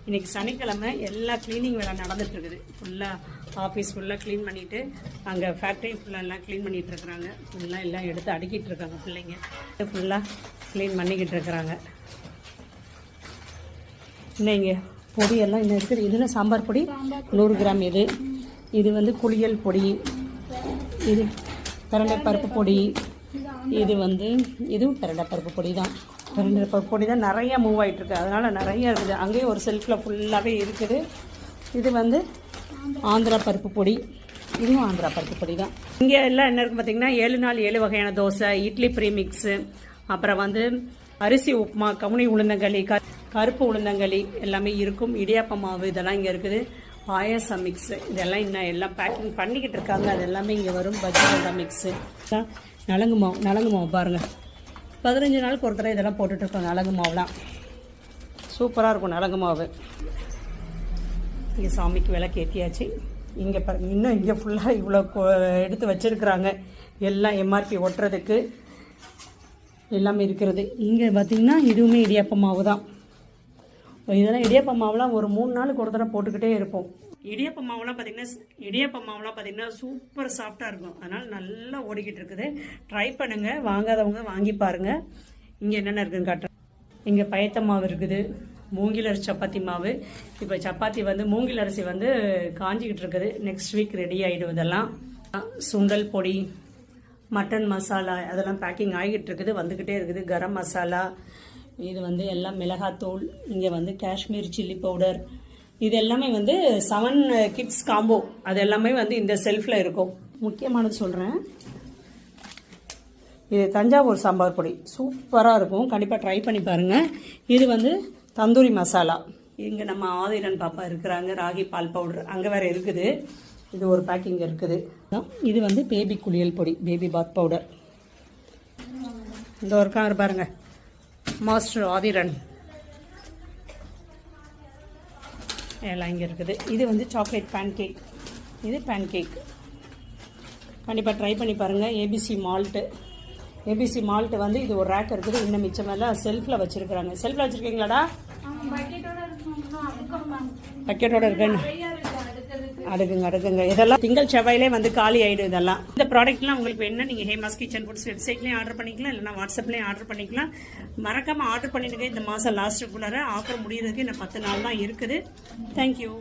இன்றைக்கி சனிக்கிழமை எல்லா க்ளீனிங் வேலை நடந்துகிட்ருக்குது. ஃபுல்லாக ஆஃபீஸ் ஃபுல்லாக க்ளீன் பண்ணிவிட்டு அங்கே ஃபேக்ட்ரி ஃபுல்லாக எல்லாம் க்ளீன் பண்ணிகிட்டு இருக்கிறாங்க. ஃபுல்லாக எல்லாம் எடுத்து அடுக்கிட்டு இருக்காங்க பிள்ளைங்க. ஃபுல்லாக க்ளீன் பண்ணிக்கிட்டு இருக்கிறாங்க. இன்னும் இங்கே பொடியெல்லாம் இன்னும் இருக்குது. இதில் சாம்பார் பொடி 100 கிராம். இது வந்து குளியல் பொடி, இது பிரண்டை பருப்பு பொடி, இதுவும் பிரண்டை பருப்பு பொடி தான். பிரண்டை பருப்பு பொடி தான் நிறையா மூவ் ஆகிட்டுருக்கு, அதனால் நிறையா இருக்குது. அங்கேயே ஒரு செல்ஃபில் ஃபுல்லாகவே இருக்குது. இது வந்து ஆந்திரா பருப்பு பொடி, இதுவும் ஆந்திரா பருப்பு பொடி தான். இங்கே எல்லாம் என்ன இருக்குது பார்த்திங்கன்னா 7 நாள் 7 வகையான தோசை, இட்லி ப்ரீமிக்ஸு, அப்புறம் வந்து அரிசி உப்புமா, கவுனி உளுந்தங்களி, கருப்பு உளுந்தங்களி எல்லாமே இருக்கும். இடியாப்ப மாவு இதெல்லாம் இங்கே இருக்குது. பாயசம் மிக்ஸு இதெல்லாம் இன்னும் எல்லாம் பேக்கிங் பண்ணிக்கிட்டு இருக்காங்க. அது எல்லாமே இங்கே வரும். பஜ்ஜி மிக்ஸு, நலங்கு மாவு பாருங்கள். 15 நாளுக்கு ஒரு தடவை இதெல்லாம் போட்டுட்ருக்கோம். நலங்கு மாவுலாம் சூப்பராக இருக்கும். நலங்கு மாவு இங்கே சாமிக்கு விளக்கு ஏற்றியாச்சு. இங்கே பாருங்கள், இன்னும் இங்கே ஃபுல்லாக இவ்வளோ எடுத்து வச்சுருக்குறாங்க. எல்லாம் எம்ஆர்பி ஒட்டுறதுக்கு எல்லாமே இருக்கிறது. இங்கே பார்த்திங்கன்னா இதுவுமே இடியாப்ப மாவு தான். இதெல்லாம் இடியாப்ப மாவுலாம் ஒரு 3 நாளுக்கு ஒரு தடவை போட்டுக்கிட்டே இருப்போம். இடியாப்ப மாவுலாம் பார்த்திங்கன்னா சூப்பர் சாஃப்டாக இருக்கும். அதனால் நல்லா ஓடிக்கிட்டு இருக்குது. ட்ரை பண்ணுங்கள், வாங்காதவங்க வாங்கி பாருங்கள். இங்கே என்னென்ன இருக்குதுன்னு காட்டுறேன். இங்கே பயத்த மாவு இருக்குது, மூங்கில் அரிசி சப்பாத்தி மாவு. இப்போ சப்பாத்தி வந்து மூங்கில் அரிசி வந்து காஞ்சிக்கிட்டு இருக்குது. நெக்ஸ்ட் வீக் ரெடி ஆகிடும். இதெல்லாம் சுண்டல் பொடி, மட்டன் மசாலா அதெல்லாம் பேக்கிங் ஆகிட்டு இருக்குது, வந்துக்கிட்டே இருக்குது. கரம் மசாலா, இது வந்து எல்லாம் மிளகாத்தூள், இங்கே வந்து காஷ்மீர் சில்லி பவுடர், இது எல்லாமே வந்து 7 கிட்ஸ் காம்போ. அது எல்லாமே வந்து இந்த செல்ஃபில் இருக்கும். முக்கியமானது சொல்கிறேன், இது தஞ்சாவூர் சாம்பார் பொடி சூப்பராக இருக்கும். கண்டிப்பாக ட்ரை பண்ணி பாருங்கள். இது வந்து தந்தூரி மசாலா. இங்கே நம்ம ஆதிரன் பாப்பா இருக்கிறாங்க. ராகி பால் பவுடர் அங்கே வேறு இருக்குது. இது ஒரு பேக்கிங் இருக்குது. இது வந்து பேபி குளியல் பொடி, பேபி பாத் பவுடர். இந்த இருக்காங்க பாருங்க, மாஸ்டர் ஆதிரன் எல்லாம் இங்கே இருக்குது. இது வந்து சாக்லேட் பேன்கேக். இது பேன்கேக். கண்டிப்பாக ட்ரை பண்ணி பாருங்கள். ஏபிசி மால்ட்டு வந்து இது ஒரு ரேக் இருக்குது. இன்னும் மிச்சமெல்லாம் செல்ஃபில் வச்சுருக்குறாங்க. செல்ஃபில் வச்சுருக்கீங்களாடா? பக்கெட்டோட இருக்குன்னு அடுக்குங்க. இதெல்லாம் திங்கள் செவ்வாயிலே வந்து காலி ஆகிடும். இதெல்லாம் இந்த ப்ராடக்ட்லாம் உங்களுக்கு வேணும்னா நீங்கள் ஹேமாஸ் கிச்சன் ஃபுட்ஸ் வெப்சைட்லேயும் ஆர்டர் பண்ணிக்கலாம், இல்லைனா வாட்ஸ்அப்லேயும் ஆர்டர் பண்ணிக்கலாம். மறக்காமல் ஆர்டர் பண்ணிடுங்க. இந்த மாதம் லாஸ்ட்டுக்குள்ளார ஆஃபர் முடியறதுக்கு இன்னும் 10 நாள் தான் இருக்குது. தேங்க்யூ.